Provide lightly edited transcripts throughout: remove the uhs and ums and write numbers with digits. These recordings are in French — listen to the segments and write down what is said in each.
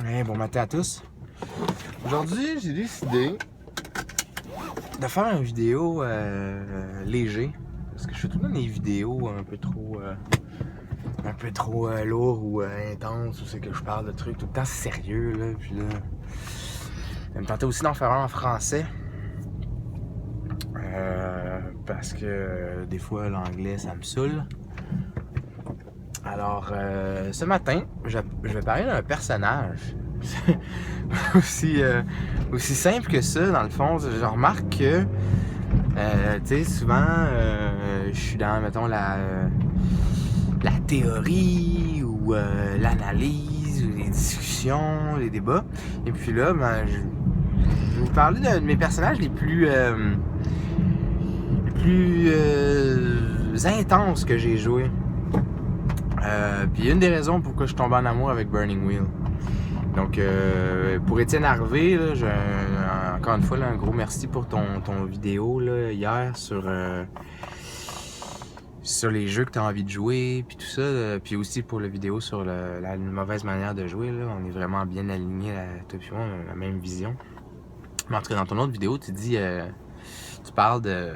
Hey, bon matin à tous. Aujourd'hui, j'ai décidé De faire une vidéo léger. Parce que je fais tout le temps des vidéos un peu trop lourdes ou intenses, où c'est que je parle de trucs tout le temps sérieux, là. Puis là, je me tentais aussi d'en faire un en français. Parce que des fois, l'anglais, ça me saoule. Alors, ce matin, je vais parler d'un personnage. aussi simple que ça, dans le fond. Je remarque que, tu sais, souvent, je suis dans, mettons, la théorie ou l'analyse, ou les discussions, les débats. Et puis là, ben, je vais vous parler de mes personnages les plus intenses que j'ai joués. Puis une des raisons pourquoi je suis tombé en amour avec Burning Wheel. Donc, pour Étienne Harvey, là, encore une fois, là, un gros merci pour ton vidéo là, hier sur les jeux que tu as envie de jouer, puis tout ça. Puis aussi pour la vidéo sur la mauvaise manière de jouer. Là. On est vraiment bien alignés, toi et moi, on a la même vision. Mais en tout cas, dans ton autre vidéo, tu dis, tu parles de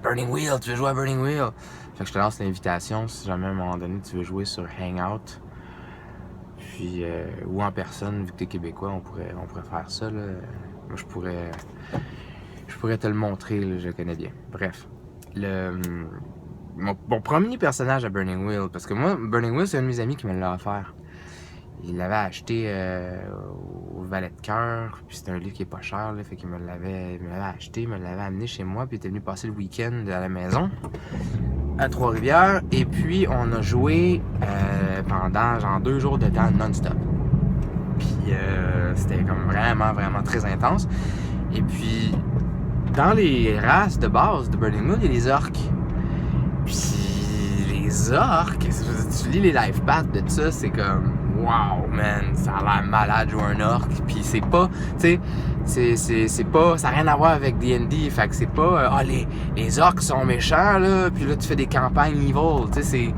Burning Wheel, tu veux jouer à Burning Wheel. Fait que je te lance l'invitation si jamais à un moment donné tu veux jouer sur Hangout. Puis, ou en personne, vu que t'es québécois, on pourrait faire ça, là. Moi, je pourrais te le montrer, là, je le connais bien. Bref, mon premier personnage à Burning Wheel, parce que moi, Burning Wheel, c'est un de mes amis qui me l'a offert. Il l'avait acheté au Valet de Cœur, puis c'est un livre qui est pas cher, là, fait qu'il me l'avait acheté, il me l'avait amené chez moi, puis il était venu passer le week-end à la maison, à Trois-Rivières, et puis on a joué pendant genre 2 jours de temps non-stop. Puis c'était comme vraiment très intense. Et puis, dans les races de base de Burning Wheel, il y a les orques. Puis les orques, tu lis les life paths de ça, c'est comme wow man, ça a l'air malade jouer un orque. Puis c'est pas, tu sais, c'est pas, ça n'a rien à voir avec D&D. Fait que c'est pas, les orques sont méchants là, puis là tu fais des campagnes evil. Tu sais,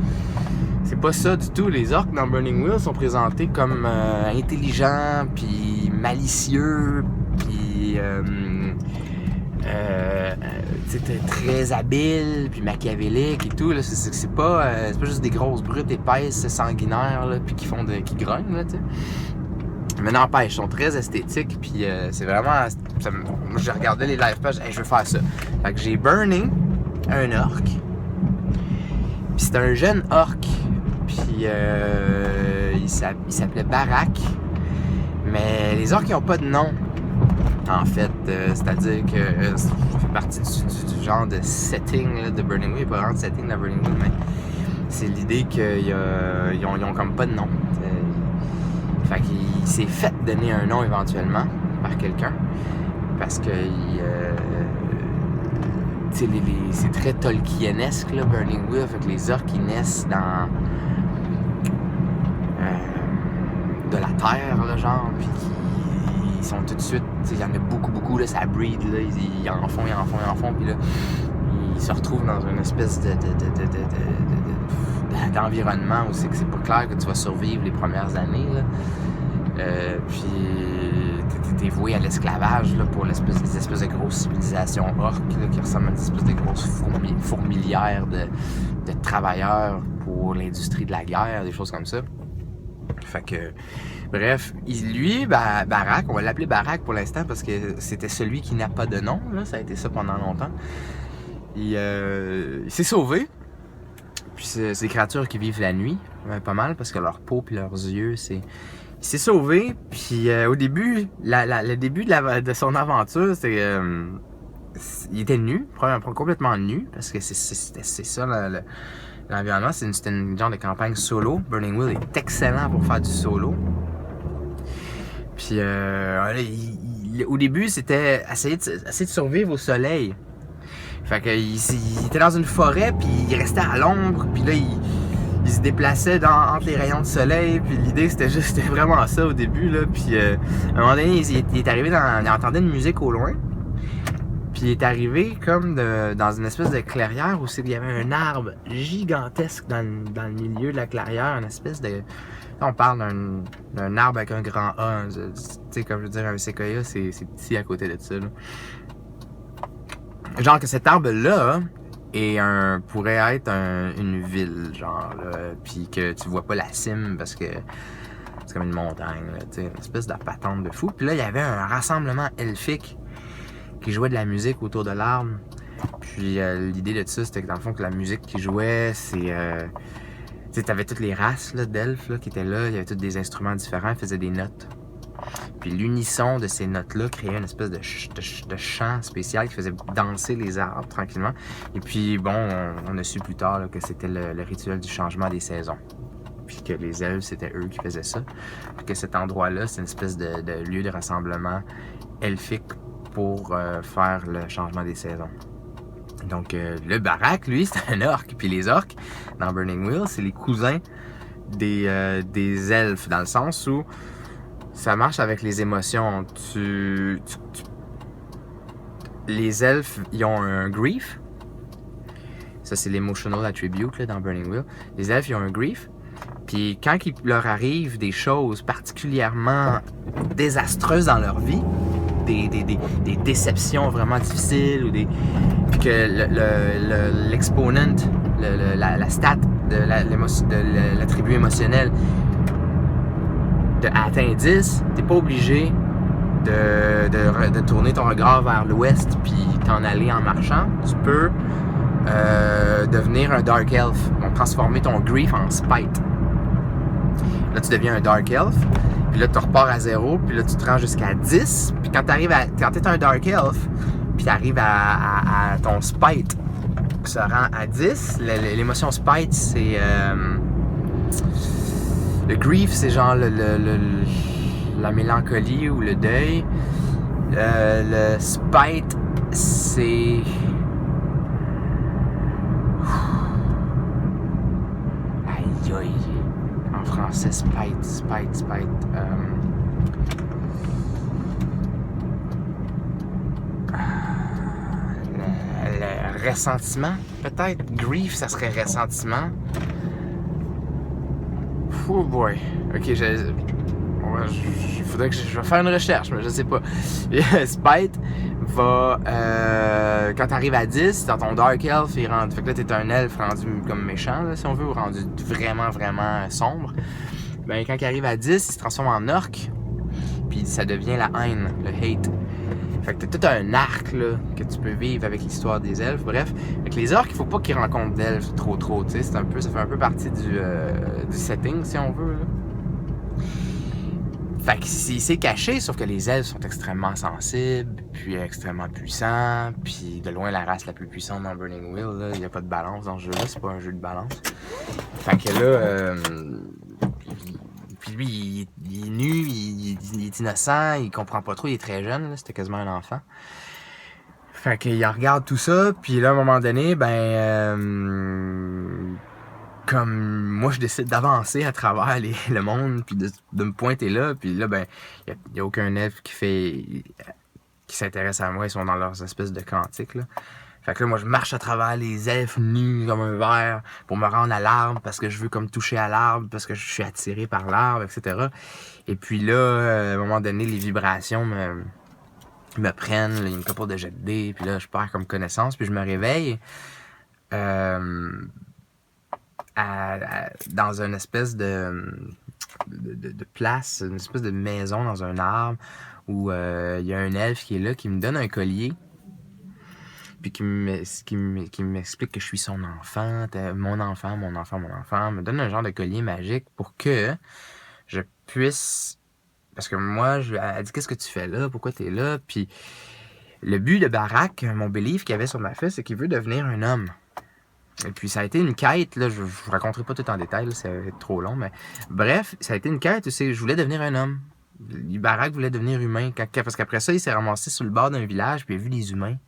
c'est pas ça du tout. Les orques dans Burning Wheel sont présentés comme intelligents, puis malicieux, puis très habile, puis machiavélique et tout. Là. C'est pas juste des grosses brutes épaisses, sanguinaires, là, puis qui grognent, là, tu sais. Mais n'empêche, ils sont très esthétiques, puis c'est vraiment... moi, j'ai regardé les live pages, je veux faire ça. Fait que j'ai Burning, un orc, puis c'est un jeune orc, puis il s'appelait Barak, mais les orcs, ils ont pas de nom. En fait, c'est-à-dire que ça fait partie du genre de setting là, de Burning Wheel. Il n'y a pas vraiment de setting de Burning Wheel, mais c'est l'idée qu'ils ont comme pas de nom. Fait qu'il s'est fait donner un nom éventuellement par quelqu'un. Parce que c'est très Tolkienesque, là, Burning Wheel. Fait que les orques ils naissent dans de la terre, là, genre, puis ils sont tout de suite, il y en a beaucoup, là, ça breed, là, ils en font, puis là, ils se retrouvent dans une espèce d'environnement où c'est que c'est pas clair que tu vas survivre les premières années, là. Puis t'es voué à l'esclavage, là, pour les espèces de grosses civilisations orques, là, qui ressemblent à des espèces de grosses fourmilières de travailleurs pour l'industrie de la guerre, des choses comme ça. Fait que, bref, Barak, on va l'appeler Barak pour l'instant parce que c'était celui qui n'a pas de nom, là, ça a été ça pendant longtemps. Il s'est sauvé, puis c'est des créatures qui vivent la nuit, pas mal, parce que leur peau et leurs yeux, il s'est sauvé, puis au début, le début de son aventure, c'était... il était nu, complètement nu, parce que c'est ça, l'environnement, c'était une genre de campagne solo. Burning Wheel est excellent pour faire du solo. Puis au début, c'était essayer de survivre au soleil. Fait qu'il était dans une forêt, puis il restait à l'ombre, puis là, il se déplaçait entre les rayons de soleil, puis l'idée, c'était vraiment ça au début, là. Puis à un moment donné, il est arrivé il entendait une musique au loin. Puis il est arrivé comme dans une espèce de clairière où il y avait un arbre gigantesque dans le milieu de la clairière, une espèce de... Là, on parle d'un arbre avec un grand A. Tu sais, comme je veux dire, un séquoia, c'est petit à côté de ça. Là. Genre que cet arbre-là pourrait être une ville, genre, là, puis que tu vois pas la cime parce que c'est comme une montagne, là, tu sais, une espèce de patente de fou. Puis là, il y avait un rassemblement elfique qui jouait de la musique autour de l'arbre. Puis l'idée de ça, c'était que dans le fond, que la musique qui jouait, c'est... tu sais, t'avais toutes les races là, d'elfes là, qui étaient là, il y avait tous des instruments différents, ils faisaient des notes. Puis l'unisson de ces notes-là créait une espèce de chant spécial qui faisait danser les arbres tranquillement. Et puis, bon, on a su plus tard là, que c'était le rituel du changement des saisons. Puis que les elfes, c'était eux qui faisaient ça. Puis que cet endroit-là, c'est une espèce de lieu de rassemblement elfique pour faire le changement des saisons. Donc, le Barak, lui, c'est un orc. Puis les orcs, dans Burning Wheel, c'est les cousins des elfes, dans le sens où ça marche avec les émotions. Les elfes, ils ont un grief. Ça, c'est l'emotional attribute là, dans Burning Wheel. Les elfes, ils ont un grief. Puis quand il leur arrive des choses particulièrement désastreuses dans leur vie, des déceptions vraiment difficiles, ou puis que l'exponent, la stat de l'attribut émotionnel atteint 10, t'es pas obligé de tourner ton regard vers l'ouest puis t'en aller en marchant. Tu peux devenir un Dark Elf, donc transformer ton grief en spite. Là, tu deviens un Dark Elf, puis là, tu repars à 0, puis là, tu te rends jusqu'à 10, puis quand t'es un Dark Elf, puis t'arrives à ton spite qui se rend à 10, l'émotion spite, c'est... le grief, c'est genre la mélancolie ou le deuil. Le spite, c'est... Aïe aïe. En français, spite. Le ressentiment, peut-être. Grief, ça serait ressentiment. Oh boy. Ok, faudrait que je vais faire une recherche, mais je sais pas. Spite va... quand t'arrives à 10, dans ton Dark Elf, il rendu... Fait que là, t'es un elfe rendu comme méchant, là, si on veut, ou rendu vraiment, vraiment sombre. Ben, quand il arrive à 10, il se transforme en orc, puis ça devient la haine, le hate. Fait que t'as tout un arc, là, que tu peux vivre avec l'histoire des elfes, bref. Fait que les orcs, il faut pas qu'ils rencontrent d'elfes trop, tu sais, ça fait un peu partie du setting, si on veut, là. Fait que c'est caché, sauf que les elfes sont extrêmement sensibles, puis extrêmement puissants, puis de loin la race la plus puissante dans Burning Wheel, là, il y a pas de balance dans ce jeu-là, c'est pas un jeu de balance. Fait que là, puis lui, il est nu, il est innocent, il comprend pas trop, il est très jeune, là, c'était quasiment un enfant. Fait qu'il regarde tout ça, puis là, à un moment donné, comme moi, je décide d'avancer à travers le monde, puis de me pointer là, puis là, il y a aucun elfe qui s'intéresse à moi, ils sont dans leurs espèces de cantiques, là. Fait que là, moi, je marche à travers les elfes nus comme un ver pour me rendre à l'arbre, parce que je veux comme toucher à l'arbre, parce que je suis attiré par l'arbre, etc. Et puis là, à un moment donné, les vibrations me prennent, là, il y a une couple de jets de dés, puis là, je perds comme connaissance, puis je me réveille dans une espèce de place, une espèce de maison dans un arbre, où il y a un elfe qui est là, qui me donne un collier, puis qui m'explique que je suis son enfant, mon enfant, me donne un genre de collier magique pour que je puisse... Parce que moi, elle dit, qu'est-ce que tu fais là? Pourquoi t'es là? Puis le but de Barak, mon belief qu'il y avait sur ma fille, c'est qu'il veut devenir un homme. Et puis ça a été une quête, là, je vous raconterai pas tout en détail, là, ça va être trop long, mais bref, ça a été une quête où je voulais devenir un homme. Barak voulait devenir humain, parce qu'après ça, il s'est ramassé sur le bord d'un village, puis il a vu les humains.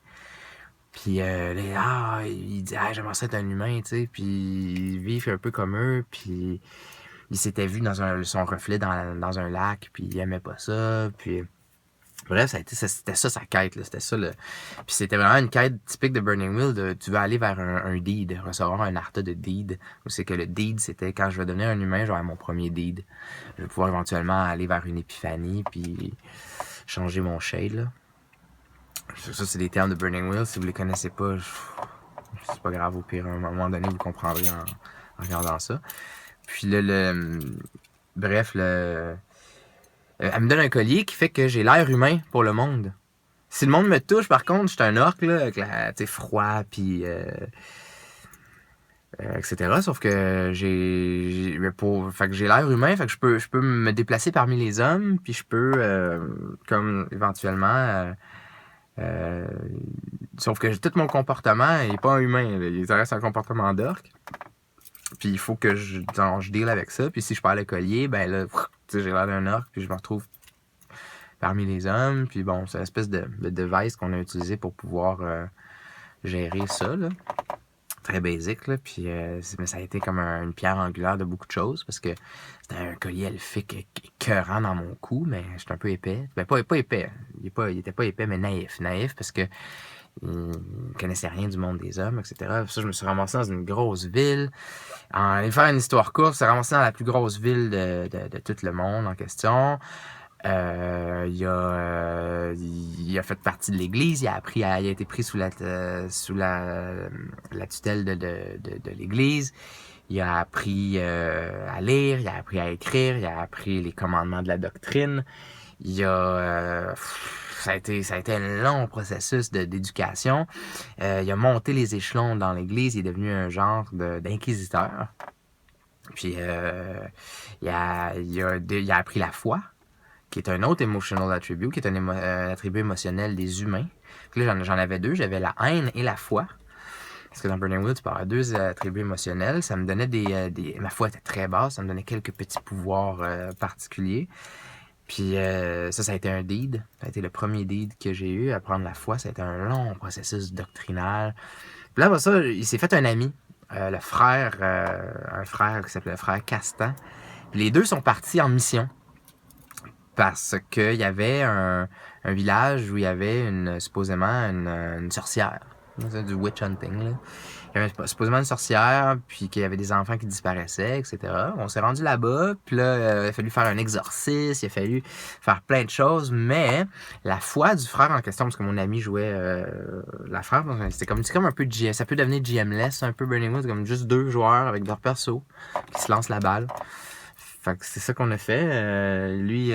Puis il dit, j'aimerais ça être un humain, tu sais, puis vivre un peu comme eux, puis il s'était vu dans son reflet dans un lac, puis il aimait pas ça, puis Bref, c'était ça sa quête, là. C'était ça le. Puis c'était vraiment une quête typique de Burning Wheel. Tu veux aller vers un deed, recevoir un arta de deed. Où c'est que le deed, c'était quand je vais devenir un humain, j'aurai mon premier deed. Je vais pouvoir éventuellement aller vers une épiphanie, puis changer mon shade, là. Ça, c'est des termes de Burning Wheel. Si vous les connaissez pas, c'est pas grave, au pire, à un moment donné, vous le comprendrez en regardant ça. Puis bref, elle me donne un collier qui fait que j'ai l'air humain pour le monde. Si le monde me touche, par contre, je suis un orc, là, avec froid, puis etc. Sauf que fait que j'ai l'air humain, fait que je peux me déplacer parmi les hommes, puis je peux, comme éventuellement, sauf que tout mon comportement il est pas humain, là. Il reste un comportement d'orc. Puis il faut que je deal avec ça. Puis si je perds le collier, ben là, j'ai l'air d'un orc, puis je me retrouve parmi les hommes. Puis bon, c'est une espèce de device qu'on a utilisé pour pouvoir gérer ça, là. Très basique, là. Puis mais ça a été comme une pierre angulaire de beaucoup de choses, parce que c'était un collier elfique écœurant dans mon cou, mais j'étais un peu épais. Ben pas épais. Il était pas épais, mais naïf. Naïf parce que il connaissait rien du monde des hommes, etc. Puis ça, je me suis ramassé dans une grosse ville. En allant faire une histoire courte, je me suis ramassé dans la plus grosse ville de tout le monde en question. Il a fait partie de l'église, il a été pris sous la tutelle de l'église. Il a appris à lire, il a appris à écrire, il a appris les commandements de la doctrine. Ça a été un long processus d'éducation. Il a monté les échelons dans l'église, il est devenu un genre d'inquisiteur. Puis il a appris la foi, qui est un autre emotional attribute, qui est un attribut émotionnel des humains. Puis là, j'en avais deux, j'avais la haine et la foi. Parce que dans Burning Wheel, tu peux avoir deux attributs émotionnels. Ça me donnait ma foi était très basse, ça me donnait quelques petits pouvoirs particuliers. Puis ça a été un deed. Ça a été le premier deed que j'ai eu. À prendre la foi, ça a été un long processus doctrinal. Puis là, après ça, il s'est fait un ami. Un frère qui s'appelait le frère Castan. Puis les deux sont partis en mission. Parce qu'il y avait un village où il y avait supposément une sorcière. C'est du witch hunting, là. Il y avait supposément une sorcière, puis qu'il y avait des enfants qui disparaissaient, etc. On s'est rendu là-bas, puis là, il a fallu faire un exorcisme, il a fallu faire plein de choses, mais la foi du frère en question, parce que mon ami jouait la frère, c'est comme un peu GM, ça peut devenir GM-less, un peu Burning Wheel, c'est comme juste deux joueurs avec leur perso qui se lancent la balle. Fait que c'est ça qu'on a fait. Lui,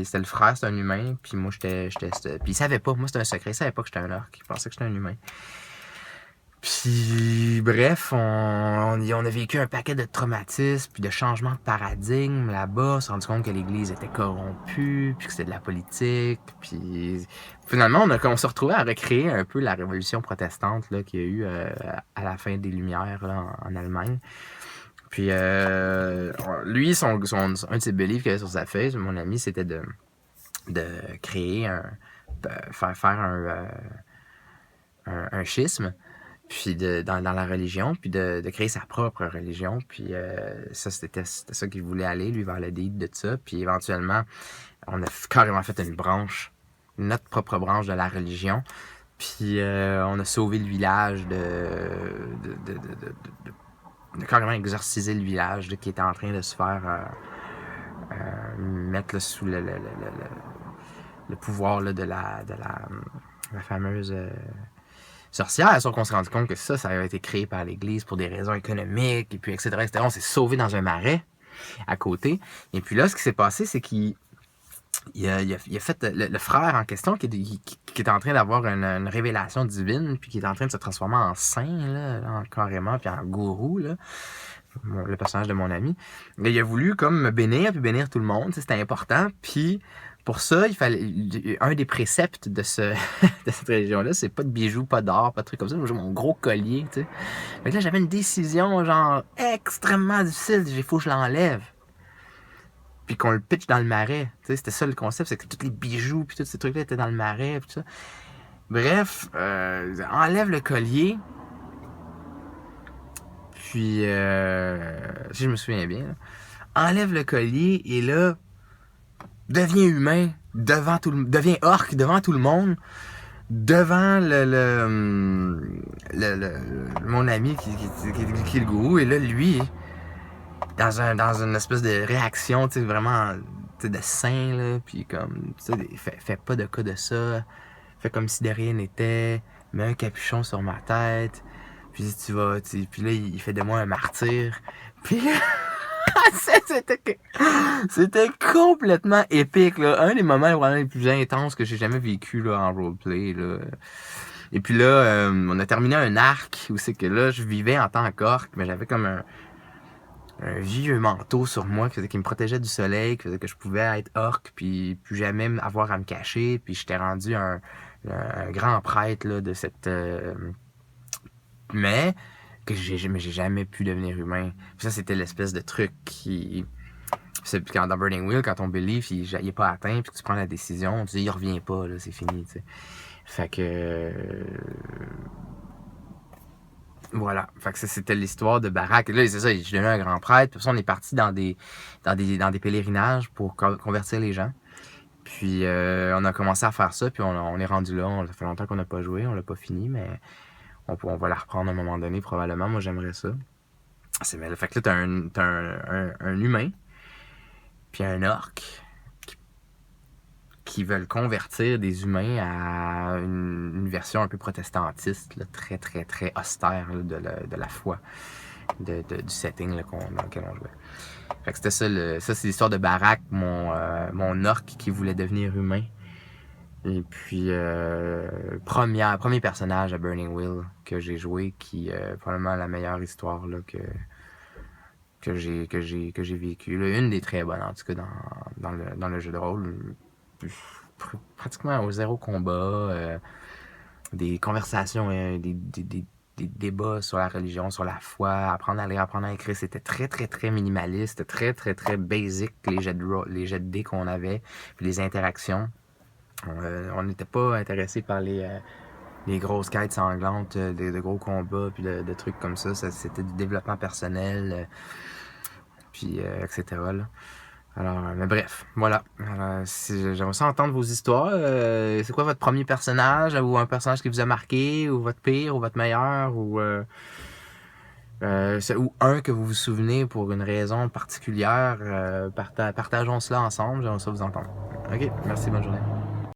c'était le frère, c'était un humain, puis moi, j'étais puis il savait pas, moi c'était un secret, il savait pas que j'étais un orc, il pensait que j'étais un humain. Puis, bref, on a vécu un paquet de traumatismes, puis de changements de paradigme là-bas. On s'est rendu compte que l'Église était corrompue, puis que c'était de la politique. Puis, finalement, on s'est retrouvé à recréer un peu la révolution protestante là, qu'il y a eu à la fin des Lumières là, en Allemagne. Puis, lui, un de ses beliefs qu'il avait sur sa feuille, mon ami, c'était de créer faire un schisme. Puis dans la religion, puis de créer sa propre religion. Puis ça, c'était ça qu'il voulait aller, lui, vers le deed de ça. Puis éventuellement, on a carrément fait notre propre branche de la religion. Puis on a sauvé le village de carrément exorciser le village qui était en train de se faire mettre là, sous le pouvoir là, de la fameuse... sorcière, sauf qu'on s'est rendu compte que ça avait été créé par l'Église pour des raisons économiques, et puis etc. On s'est sauvé dans un marais à côté. Et puis là, ce qui s'est passé, c'est qu'il a fait le frère en question qui est en train d'avoir une révélation divine, puis qui est en train de se transformer en saint, là, carrément, puis en gourou, là. Le personnage de mon ami. Et il a voulu comme me bénir, puis bénir tout le monde. C'était important. Puis pour ça, il fallait. Un des préceptes de cette religion-là, c'est pas de bijoux, pas d'or, pas de trucs comme ça. Moi, j'ai mon gros collier, tu sais. Mais là, j'avais une décision, genre, extrêmement difficile. Il faut que je l'enlève. Puis qu'on le pitch dans le marais. Tu sais, c'était ça le concept, c'est que tous les bijoux, puis tous ces trucs-là étaient dans le marais, puis tout ça. Bref, enlève le collier. Puis, si je me souviens bien, là, enlève le collier et là, deviens humain, devient orc devant tout le monde, devant mon ami qui est le gourou, et là, lui, dans une espèce de réaction, tu sais, vraiment, tu sais, de saint, là, puis comme, tu sais, fais pas de cas de ça, fais comme si de rien n'était, mets un capuchon sur ma tête, puis puis là, il fait de moi un martyr, puis là, c'était complètement épique, là. Un des moments vraiment les plus intenses que j'ai jamais vécu là, en roleplay. Là. Et puis là, on a terminé un arc où c'est que là, je vivais en tant qu'orc, mais j'avais comme un vieux manteau sur moi qui me protégeait du soleil, qui faisait que je pouvais être orc, puis plus jamais avoir à me cacher. Puis j'étais rendu un grand prêtre là, de cette... mais j'ai jamais pu devenir humain. Puis ça, c'était l'espèce de truc qui... Quand dans Burning Wheel, quand ton belief il est pas atteint, puis que tu prends la décision, tu dis il revient pas, là, c'est fini, tu sais. Fait que... voilà. Fait que ça, c'était l'histoire de Barak. Et là, c'est ça, je devenais un grand prêtre. Puis ça, on est parti dans des pèlerinages pour convertir les gens. Puis on a commencé à faire ça, puis on est rendu là. Ça fait longtemps qu'on n'a pas joué, on l'a pas fini, mais on va la reprendre à un moment donné, probablement. Moi, j'aimerais ça. Fait que là, t'as un humain, puis un orc qui veulent convertir des humains à une version un peu protestantiste, là, très, très, très austère là, de la foi, du setting là, dans lequel on jouait. Fait que c'était ça, c'est l'histoire de Barak, mon orc qui voulait devenir humain. Et puis, premier personnage à Burning Wheel que j'ai joué, qui est probablement la meilleure histoire là, que j'ai vécue. Là, une des très bonnes, en tout cas, dans le jeu de rôle. Pratiquement au zéro combat, des conversations, des débats sur la religion, sur la foi, apprendre à lire, apprendre à écrire. C'était très, très, très minimaliste, très, très, très basic, les jets de dés qu'on avait, puis les interactions. On n'était pas intéressé par les grosses quêtes sanglantes, de gros combats, puis de trucs comme ça. C'était du développement personnel, puis etc. Là. Alors, mais bref, voilà. J'aimerais ça entendre vos histoires. C'est quoi votre premier personnage, ou un personnage qui vous a marqué, ou votre pire, ou votre meilleur, ou un que vous vous souvenez pour une raison particulière. Partageons cela ensemble. J'aimerais ça vous entendre. OK, merci, bonne journée.